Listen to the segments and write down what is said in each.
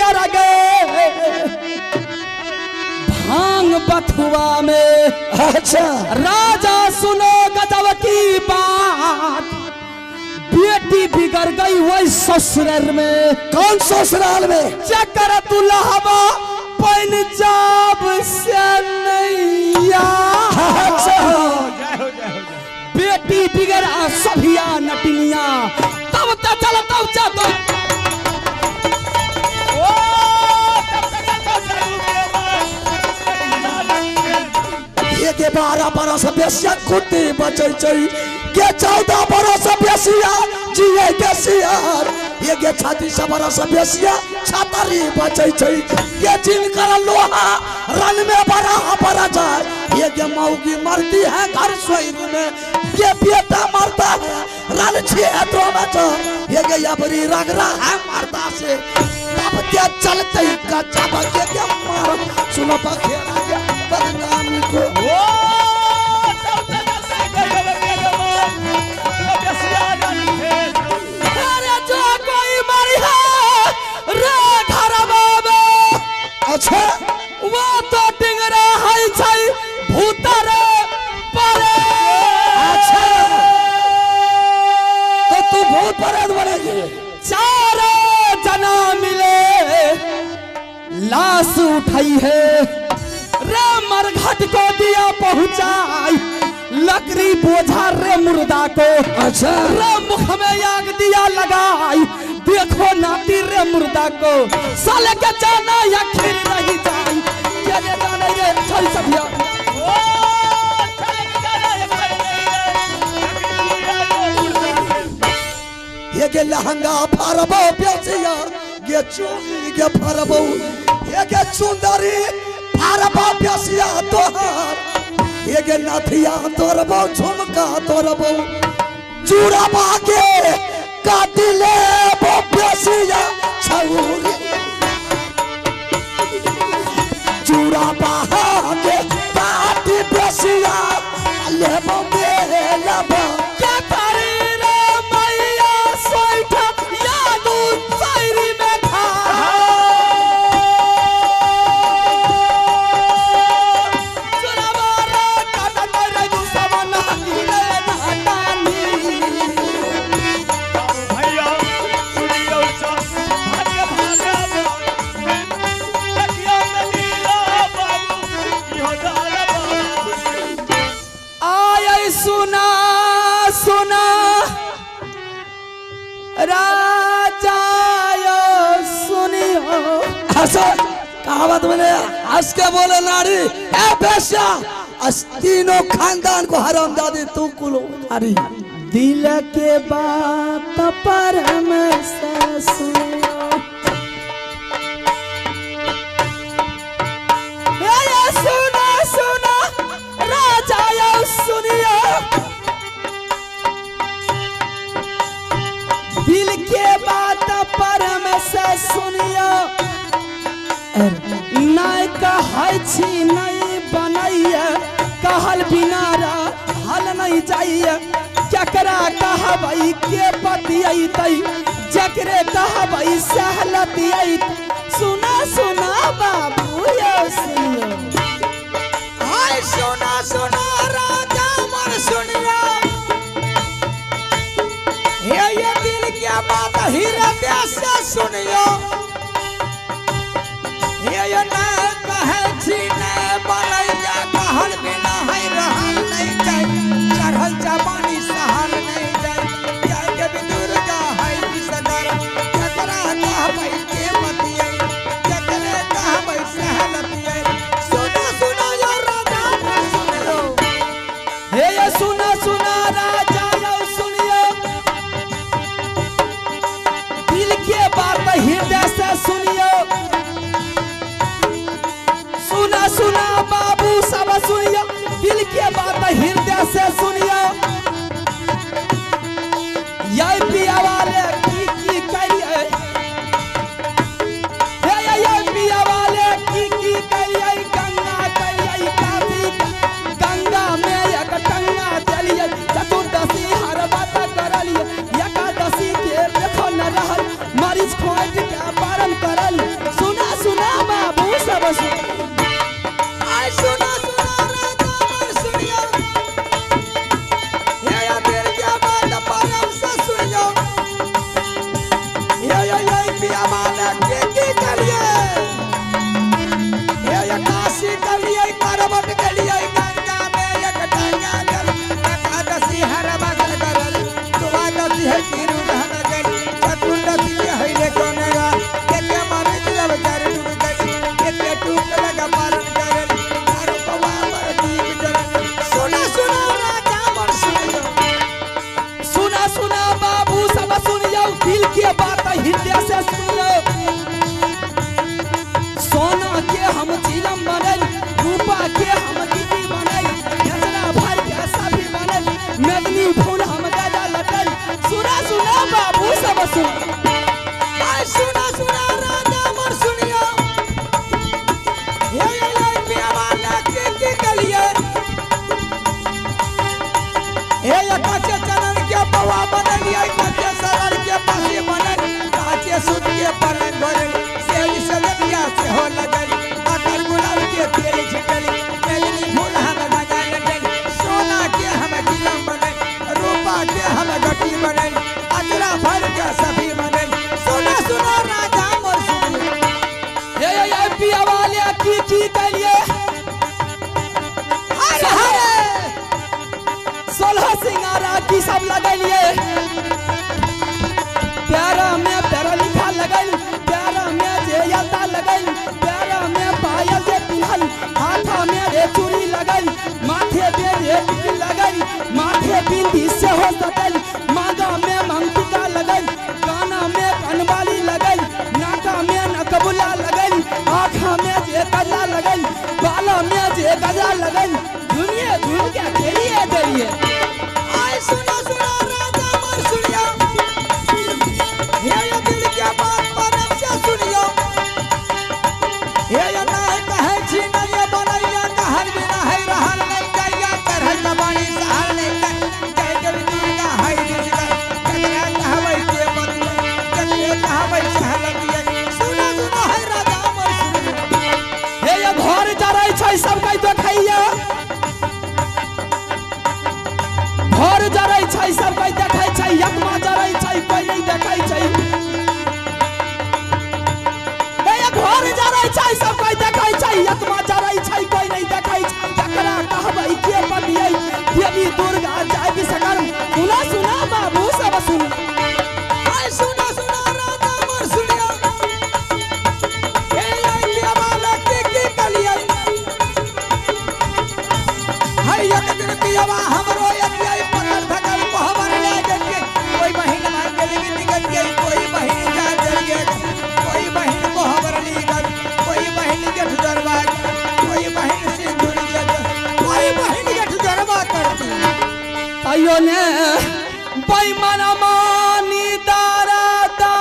बिगड़ गए भांग बथुआ में। अच्छा राजा सुनो गजब की बात, बेटी बिगड़ गई वही ससुराल में। कौन ससुराल में? चक्कर दुल्हवा पंजाब से नैया। बेटी बिगड़ा सभिया नटनिया, तब तक चल तब चल के 12 बरस बेसिया कुत्ते बचे के 14 बरस बेसिया जिए के सियार ये के 36 बरस बेसिया छतरी बचे ये जिनकर लोहा रन में बड़ा पड़ा जाए ये के मौगी मरती है घर सोईर में ये बेटा मरता है रन क्षेत्रों में तो ये के यबरी रगड़ा है मरदा से तब क्या चलते का चाबक के मार सुनो पखेरा के बदनामी को अच्छा वो तो टिंगरा है छई भूतरे परे। अच्छा तो तू भूत प्रेत बनेगी। 4 जना मिले लाश उठाई है रे मरघट को दिया पहुंचाई लकड़ी बोझा रे मुर्दा को। अच्छा रे मुख में आग दिया लगाई देखो नाती रे मुर्दा को साले के जाना या खीर नहीं जाई क्या ये जाने रे छोरी सभिया। ये के लहंगा फरबो प्यासिया ये चोली के फरबो ये के चुंदरी फरबो प्यासिया तोहार ये के नाथिया तोरबो झुमका तोरबो चूड़ा बाके काटिले बो प्यासिया छौरी चूड़ा बाके काटी प्यासिया लेबो मेलबो क्या करे रे मैया सोइठा यादू शायरी में खा चुरावारा काटा करे दुश्मन हिले नाटानी। भैया सुनियो सा भाग्य भाग्य तकिया में नीला बाबू यो डाला बाबू आय सुना सुना राजा यो सुनियो। ऐसा कहावत मैंने हंस के बोले नारी ए बेशा तीनों खानदान को हरामजादी तू कुलो नारी दिल के बात पर मैं सुनियो। ये सुना सुना राजा यो सुनियो। दिल के बात पर मैं सुनियो। नहीं कहै छी नहीं बनैया कहल बिना हल नहीं जाइए जकरा कहबै के बतियैतै जकरे कहबै सहलतियै। सुना सुना बाबू यो सुनियो। हाय सुना सुना राजा मन सुनियो ये दिल की बात हृदय से सुनियो ये न कहे छी न बनैया कहल बिना है रहल नहीं जाय चढ़ल जवानी सहल नहीं जाय जाय के भी दुर्गा है विषधर जकरा कहबै के बतियै जकरे कहबै सहलतियै। सुनो सुनो यो राजा सुनियो हे ये सुना सुना राजा यो सुनियो। दिल के बात हृदय से सुनियो। आई सुना सुना राजा मोर सुनियो ये दिल के बात परम से सुनियो ये पिया वाला के करिए ये काशी करिए पर्वत करिए गंगा में एक टांगा कर एकादशी हर बगल करल द्वादशी है तिरु धन कर चतुर्दशी है रे कोनेगा के मन जब कर डूब गई के टूक लगा पालन करल हर पवा पर दीप जल सुना सुना राजा मोर सुनियो सुना सुना बाबू सब सुनियो दिल के बात हृदय से सुनियो सोना के हम चिलम बनल रूपा के हम दीदी बनल गजरा भर के सभी बनल मेदनी फूल हम गदा लटल सुना सुना बाबू सब सुन आई सुना सुना राजा मोर सुनियो ये पिया वाला के कलिए ये काचे चरण के पवा बनलिए काचे सरल के पासी बनल काचे सूत के पलंग भरल से सलबिया से हो लगल अतर गुलाब के तेल छिटल मेलनी फूल हम गजा लटल सोना के हम दिलम बनल रूपा के हम गटी बनल अजरा भर के सभी बनल सुना सुना राजा मोर सुनियो ये पिया वाले की कलिए सोलह सिंगारा की सब लगलिए प्यारा में प्यारा लिखा लगल प्यारा में जे यलता लगल प्यारा में पायल जे पिन्हल हाथा में रे चूड़ी लगल माथे पे रे टिकली लगल माथे बिंदी से हो सकल मांगा में मंगटिका लगल काना में कनवाली लगल नाका में नकबुला लगल आँखा में जे गजरा लगल बाला में जे गजरा लगल दुनिया झूम के खेलिए दरिए आई सुना सुना राजा मोर सुनियो ये दिल के बात परम से सुनियो ये ना कहे छी न ये बनैया कहर बिना है रहल नहीं करिया करहल जवानी सहल नहीं कर जय देवी दुर्गा है निजगर कतरा कहबै के बदले कतरे कहबै सहल दिए सुना सुना है राजा मोर सुनियो ये घर जरै छै सब कहि देखैया घर जरै छै सब कहि देखै छै यत्मा जरै छै कोई नहीं देखै छै ये घर जरै छै सब कहि देखै छै यत्मा जरै छै कोई नहीं देखै छै जकरा कहबै के बदियै देवी दुर्गा जय विश्वकर्मा सुना सुना बाबू सब सुन आई सुना सुना राजा मोर सुनियो ये पिया वाला के कलिए हाय एक दिन पियावा हमरो एक पकड़ धकल कोहबर ले गए कोई बहिन मार के लेके निकल गई कोई बहिन जा जरिए कोई बहिन कोहबर ली गई कोई बहिन के ठुरवा कोई बहिन सिंदूर ले कोई बहिन के ठुरवा करती आयो ने बेईमान मानी दारादा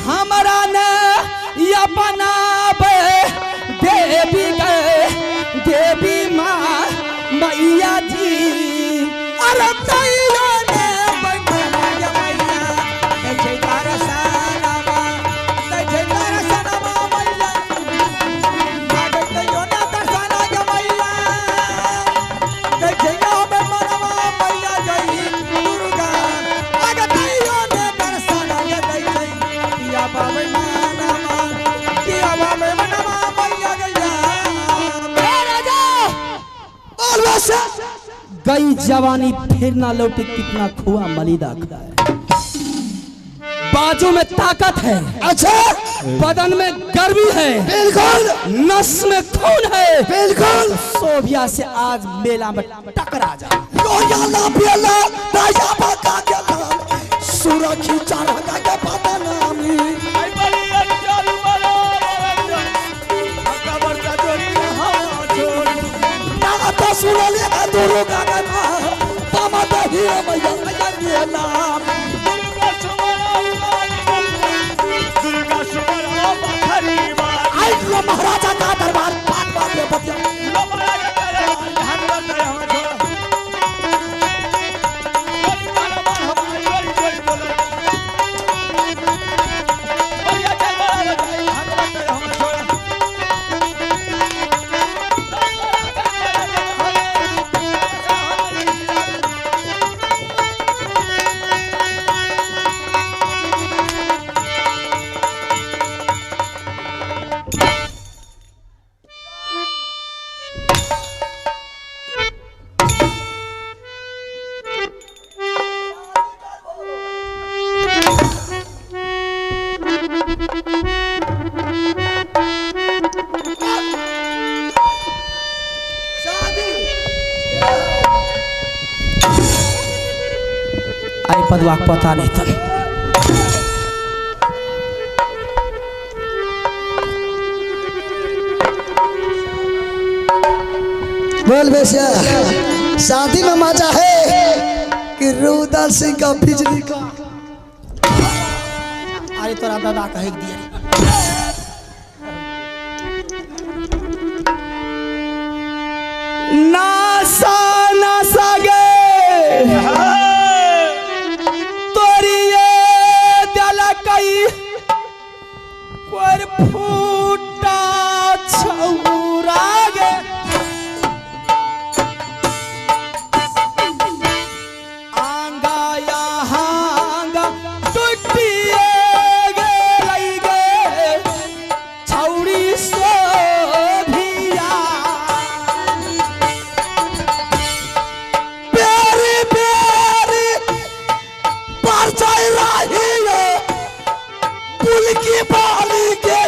हमरा ने अपना देवी गए देवी माँ मैया जी अरे तैयो ने बंधना जमैया कैसे तारा सानामा कैसे तारा सानामा मैया आगे तैयो ने दर्शना जमैया कैसे यो बे मनवा मैया गई दुर्गा आगे तैयो ने दर्शना जदै पिया बाबे मानामा पिया बाबे मनवा मैया गया राजा अलवा गई जवानी फिर ना लौटे कितना खुआ मलिदा खाए बाजू में ताकत है अच्छा बदन में गर्मी है बिल्कुल नस में खून है बिल्कुल सोभिया से आज मेला में टकरा जा रोयाला पियला राजा बाका के नाम सुरखी चारा के पता नामी आई बलिया चालू मारो अकबर का जोड़ी हम छोड़ ना तो सुनले दुर्गा का नाम पामा दही मैया के नाम दुर्गा सुमरा पथरी बार आई को महाराजा का दरबार बात बात में बतिया लपड़ा के करे हम बताए हम छोड़ कोई कारवा हमारी जोड़ी बोले पदवा के पता नहीं था। बोल बेसिया, शादी में मजा है कि रुदल सिंह का बिजली का। अरे तोरा दादा कह दिया नासा नासा गे तोरी ये दिल कई पर फूटा छौरा गे आंगा यहाँ टूटिए गे गे छौरी सो भिया प्यारी प्यारी पर जाई रही है पुल की बाली के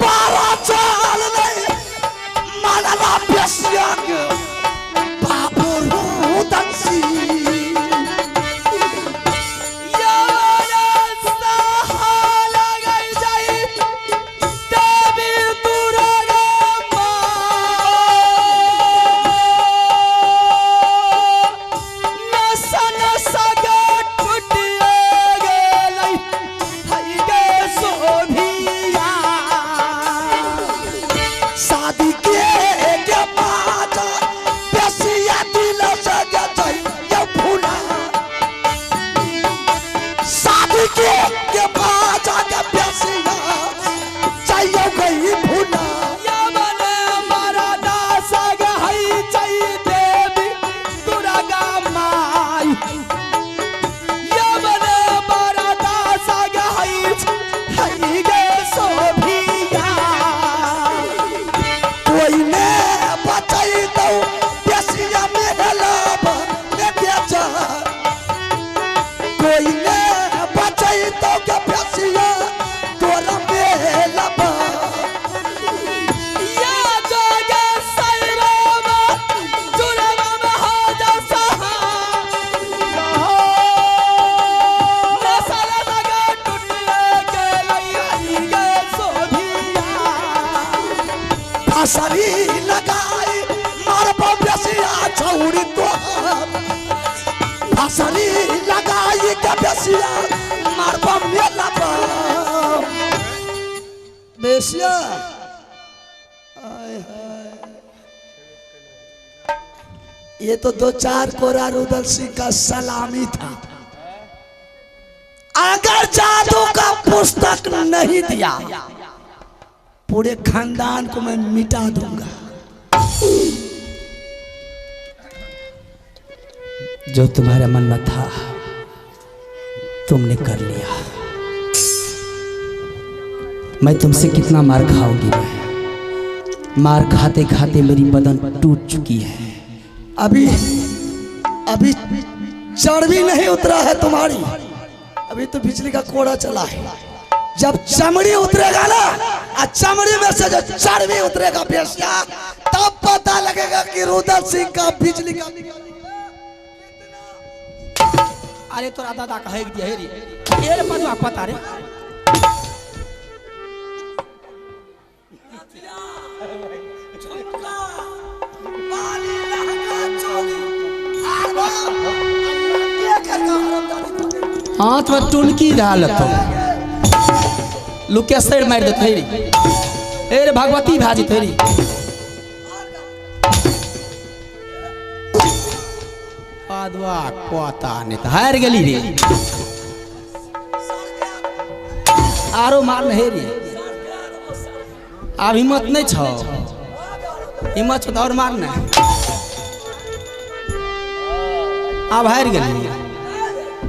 पारा चाल नहीं मानला बेसिया के बाबू रुदल सिंह। शादी के बाद बेसिया दिल से गई ये भूला। शादी के बाद बेसिया चाहिए गई भूला। फसरी लगाई मार बेसिया छौरी तो फसरी लगाई के बेसिया मार मेला बेसिया। ये तो 2-4 कोरा रुदल सिंह का सलामी था। अगर जादू का पुस्तक नहीं दिया पूरे खानदान को मैं मिटा दूंगा। जो तुम्हारे मन में था तुमने कर लिया। मैं तुमसे कितना मार खाऊंगी। मैं मार खाते खाते मेरी बदन टूट चुकी है। अभी अभी चर्बी नहीं उतरा है तुम्हारी, अभी तो बिजली का कोड़ा चला है। जब चमड़ी उतरेगा ना, चमड़ी में से जो चर्बी उतरेगा बेसिया, तब पता लगेगा कि रुदल सिंह का बिजली का। अरे तोरा दादा कहे दिया हे रे ये रे पदवा पता रे हाथ में टुनकी डाल तो लुके सर मार दे थेरी ए रे भगवती भाजी थेरी पादवा कोता ने त हार गेली रे आरो मार नहीं रे अब हिम्मत नहीं छ हिम्मत छ और मार ना अब हार गेली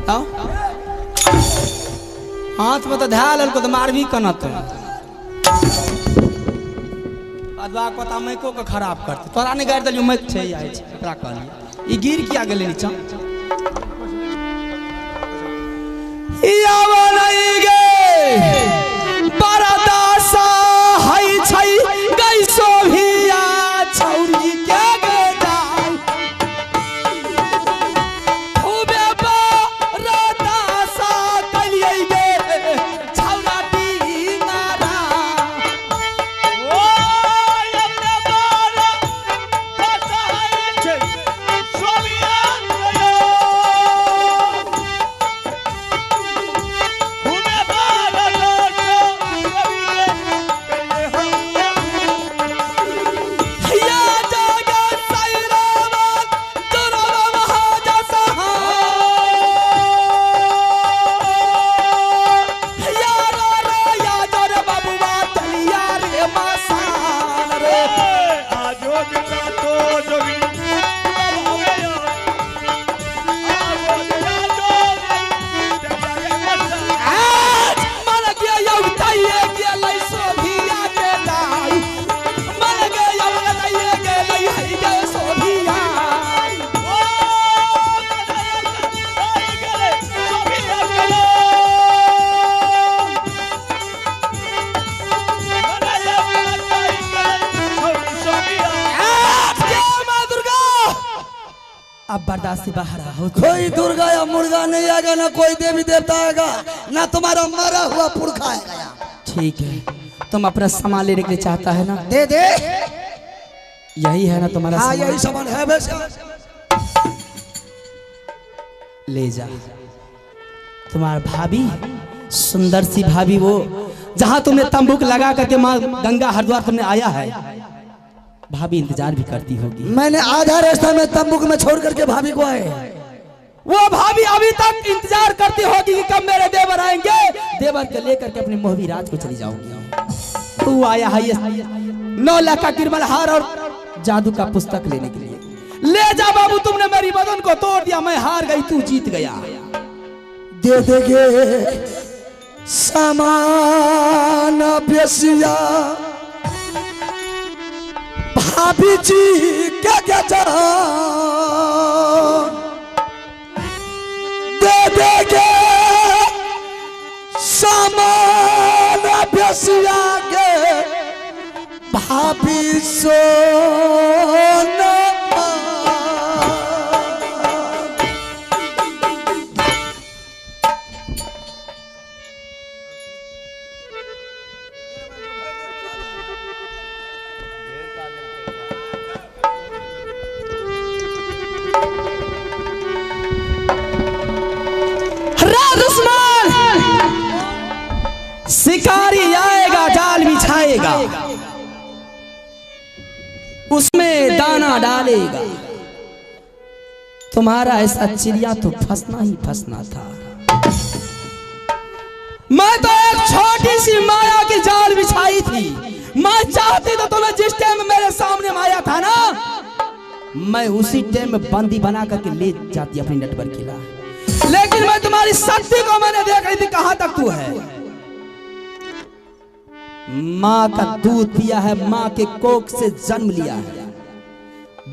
आओ हाथ में तो ध्यान को तो मार भी कना तो पादवा कोता मैको के खराब करते तोरा ने गाड़ दलियो मैक छै आइ छै एकरा कहलिए ई गिर किया गेले नीचा यावा नहीं गे बरदासा हई छै गैसो भिया छौरी अब बर्दाश्त से बाहर आओ। कोई दुर्गा या मुर्गा नहीं आएगा, ना कोई देवी देवता आएगा, ना तुम्हारा मरा हुआ पुरखा आएगा। ठीक है, तुम अपना सामान लेने के लिए चाहता है ना? दे दे। यही है ना तुम्हारा हाँ सामान? यही सामान है वैसे। ले जा। तुम्हारा भाभी, सुंदर सी भाभी, वो जहां तुमने तंबूक लगा करके माँ गंगा हरिद्वार तुमने आया है, भाभी इंतजार भी करती होगी। मैंने आधा रास्ता में तंबूक में छोड़ करके भाभी को आए। वो भाभी अभी तक इंतजार करती होगी कि कब मेरे देवर आएंगे। देवर को लेकर के अपने मोहबी राज को चली जाऊंगी। तू आया है ये 9 लाख का गिरमल हार और जादू का पुस्तक लेने के लिए। ले जा बाबू, तुमने मेरी बदन को तोड़ दिया, मैं हार गई, तू जीत गया। दे देगे सामान बेसिया भाभी जी क्या दे देगे सामान बेसिया के भाभी सोना। शिकारी आएगा, जाल बिछाएगा, उसमें दाना डालेगा। तुम्हारा ऐसा चिड़िया तो फंसना ही फंसना था। मैं तो एक छोटी सी माया की जाल बिछाई थी। मैं चाहती तो तुम्हें जिस टाइम मेरे सामने माया था ना, मैं उसी टाइम में बंदी बना करके ले जाती अपनी नेटवर्क किला। लेकिन मैं तुम्हारी शक्ति को मैंने देख रही थी, कहां तक तू है। माँ का दूध पिया है, माँ के कोख से जन्म लिया है।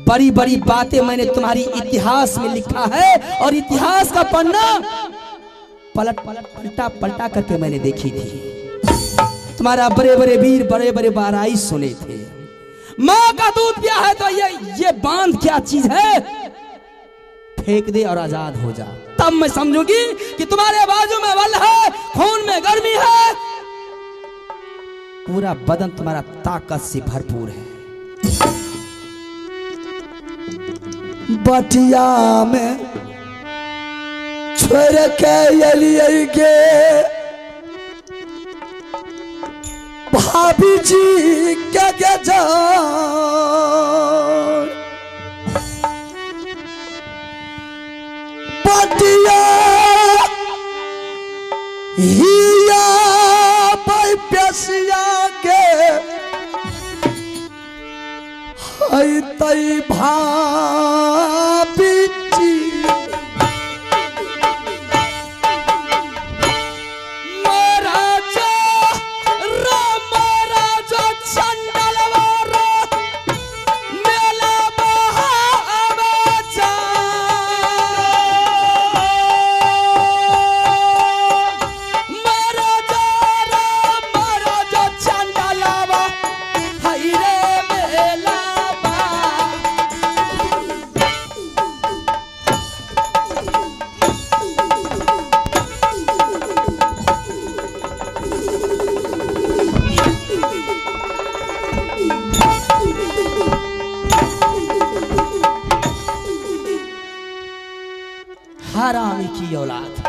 बड़ी बड़ी बातें मैंने तुम्हारी इतिहास में लिखा है, और इतिहास का पन्ना पलटा करके मैंने देखी थी। तुम्हारा बड़े बड़े वीर, बड़े बड़े बाराई सुने थे। माँ का दूध पिया है तो ये बांध क्या चीज है, फेंक दे और आजाद हो जा। तब मैं समझूंगी कि तुम्हारे बाजू में बल है, खून में गर्मी है, पूरा बदन तुम्हारा ताकत से भरपूर है। बटिया में छोड़ के अलिए गे भाभी जी क्या जान बटिया हिया भाई प्यासिया के हई तई भाभी जी हरामी की औलाद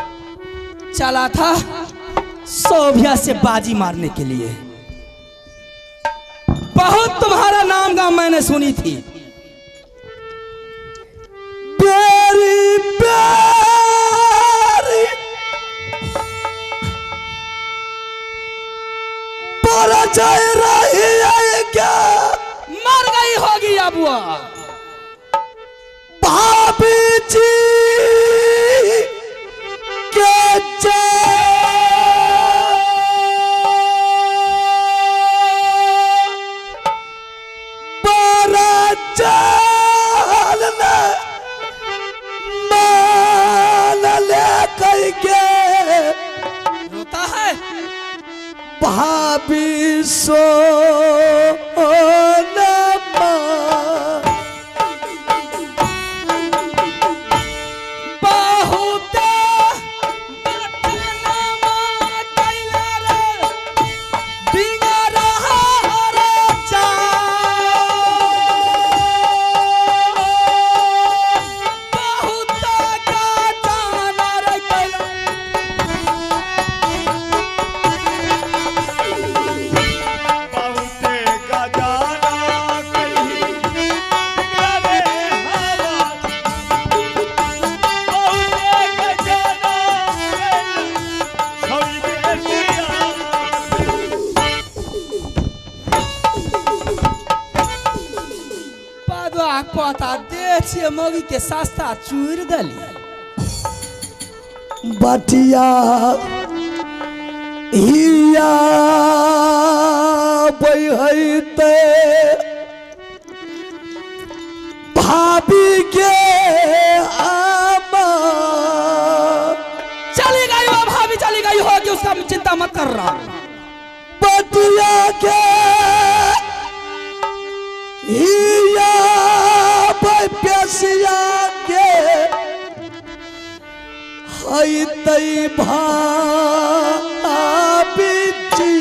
चला था सोभिया से बाजी मारने के लिए। बहुत तुम्हारा नाम गाँव मैंने सुनी थी। प्यारी प्यारी पर जाए रही है क्या मर गई होगी अबुआ। भाभी जी के बड़ा चाल मान ले कई के रोता है भाभी सो पता दे छे मौगी के सस्ता चूर दली बटिया हिया बहते भाभी के आमा चली गई वो भाभी चली गई होगी उसका चिंता मत कर रहा बटिया के हिया बहसिया के हई तई भाभी जी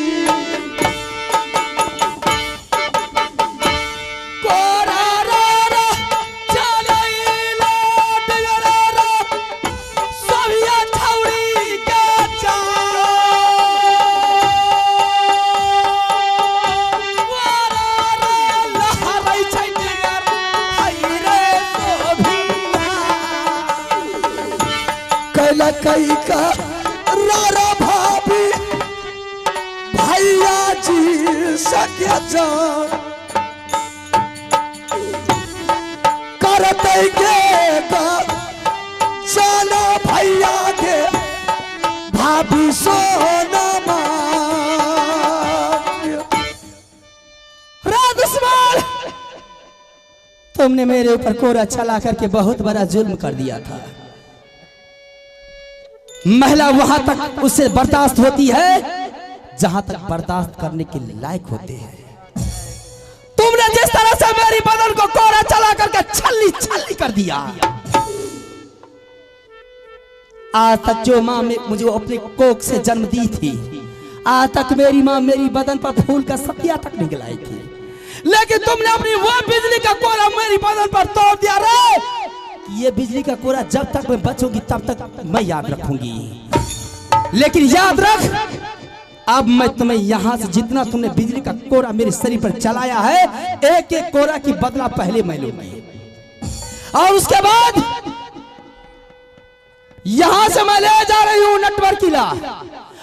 कई का रारा भाभी भैया जी सके जान करते के चलो भैया के भाभी सोना दुश्मन तुमने मेरे ऊपर कोरा चला करके बहुत बड़ा जुल्म कर दिया था महिला वहां तक उससे बर्दाश्त होती है जहां तक बर्दाश्त करने के लायक होते हैं तुमने जिस तरह से मेरी बदन को कोरा चला करके छल्ली छल्ली कर दिया आज तक जो माँ मुझे अपने कोख से जन्म दी थी आज तक मेरी माँ मेरी बदन पर फूल का सतिया तक नहीं गिलाई थी लेकिन तुमने अपनी वो बिजली का कोरा मेरी बदन पर तोड़ दिया रे ये बिजली का कोरा जब तक मैं बचूंगी तब तक मैं याद रखूंगी लेकिन याद रख अब मैं तुम्हें यहां से जितना तुमने बिजली का कोरा मेरे शरीर पर चलाया है एक एक कोरा की बदला पहले मैं लूंगी और उसके बाद यहां से मैं ले जा रही हूं नटवर किला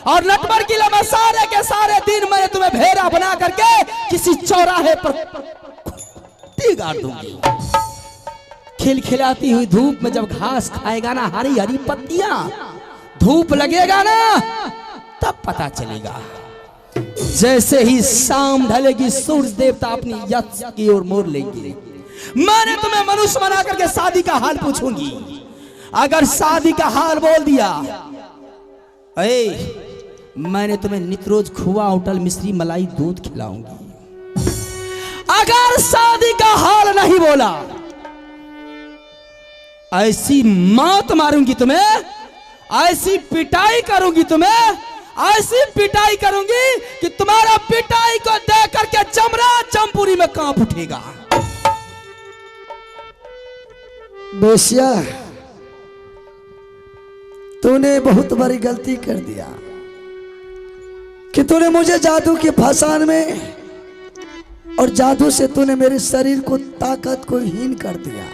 और नटवर किला में सारे के सारे दिन मैंने तुम्हें भेड़ा बना करके किसी चौराहे पर गाड़ दूंगी खिलखिलाती हुई धूप में जब घास खाएगा ना हरी हरी पत्तियां धूप लगेगा ना तब पता चलेगा जैसे ही शाम ढलेगी सूरज देवता अपनी यश की ओर मोड़ लेंगे मैंने तुम्हें मनुष्य बना करके शादी का हाल पूछूंगी अगर शादी का हाल बोल दिया मैंने तुम्हें नित रोज खुआ होटल मिश्री मलाई दूध खिलाऊंगी अगर शादी का हाल नहीं बोला ऐसी मौत मारूंगी तुम्हें ऐसी पिटाई करूंगी तुम्हें ऐसी पिटाई करूंगी कि तुम्हारा पिटाई को देख करके चमड़ा चंपुरी में कांप उठेगा बेशिया तूने बहुत बड़ी गलती कर दिया कि तूने मुझे जादू के फसान में और जादू से तूने मेरे शरीर को ताकत को हीन कर दिया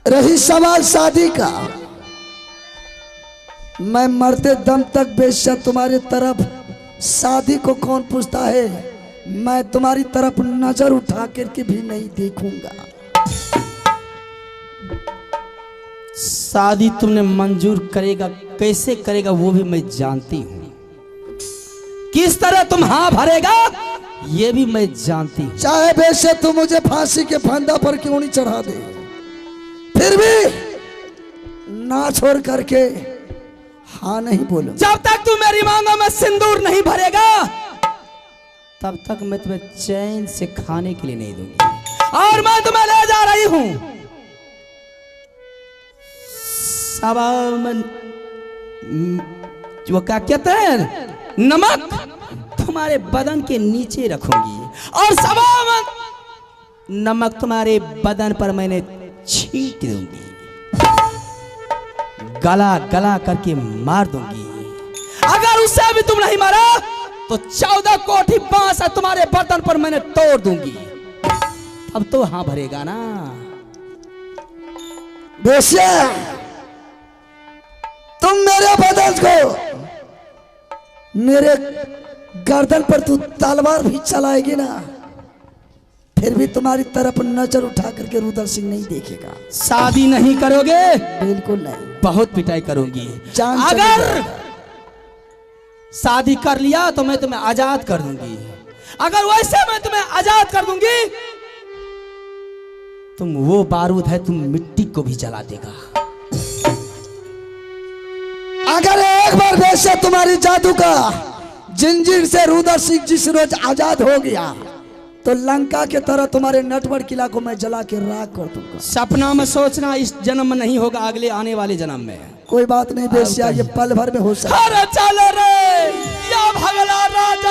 रही सवाल शादी का मैं मरते दम तक बेशक तुम्हारी तरफ शादी को कौन पूछता है मैं तुम्हारी तरफ नजर उठा करके भी नहीं देखूंगा शादी तुमने मंजूर करेगा कैसे करेगा वो भी मैं जानती हूं किस तरह तुम हाँ भरेगा ये भी मैं जानती हूं चाहे बेशक तुम मुझे फांसी के फंदा पर क्यों नहीं चढ़ा दे फिर भी ना छोड़ करके हाँ नहीं बोलो जब तक तू मेरी मांगों में सिंदूर नहीं भरेगा तब तक मैं तुम्हें चैन से खाने के लिए नहीं दूंगी और मैं तुम्हें ले जा रही हूं सावन जो क्या कहते हैं नमक तुम्हारे बदन के नीचे रखूंगी और सावन नमक तुम्हारे बदन पर मैंने छींट दूंगी गला गला करके मार दूंगी अगर उससे भी तुम नहीं मारा तो 14 कोठी बांस है तुम्हारे बर्तन पर मैंने तोड़ दूंगी अब तो हाँ भरेगा ना बेशा तुम मेरे बदन को मेरे गर्दन पर तू तलवार भी चलाएगी ना फिर भी तुम्हारी तरफ नजर उठा करके रुद्र सिंह नहीं देखेगा। शादी नहीं करोगे? बिल्कुल नहीं। बहुत पिटाई करूंगी। जान चली अगर जाएगा। शादी कर लिया तो मैं तुम्हें आजाद कर दूंगी। अगर वैसे मैं तुम्हें आजाद कर दूंगी, तुम वो बारूद है, तुम मिट्टी को भी जला देगा। अगर एक बार वैसे तुम्हारी जादू का जंजीर से रुद्र सिंह जिस रोज आजाद हो गया तो लंका के तरह तुम्हारे नटवर किला को मैं जला के राख कर दूंगा। सपना में सोचना, इस जन्म में नहीं होगा, अगले आने वाले जन्म में। कोई बात नहीं बेसिया, ये पल भर में हो सकता। अरे चल रे, या भगला राज